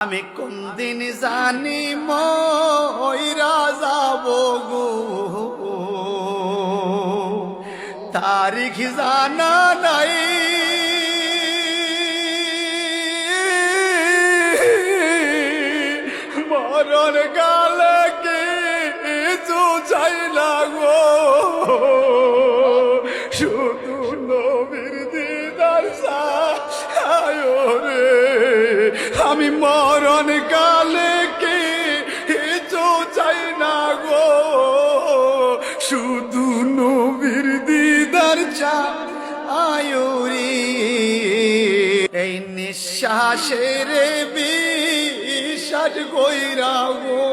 আমি কোন দিন জানি মইরা যাব গো, তারিখ জানা নাই। মরণ গালে কিছু চাই না গো, শুধু নবীর দিদার চাই রে। আমি মরণ কালে কিছু চাই না গো, শুধু নবীর দিদার চাই রে। এই নিঃশ্বাসের বিশ্বাস কইরা গো,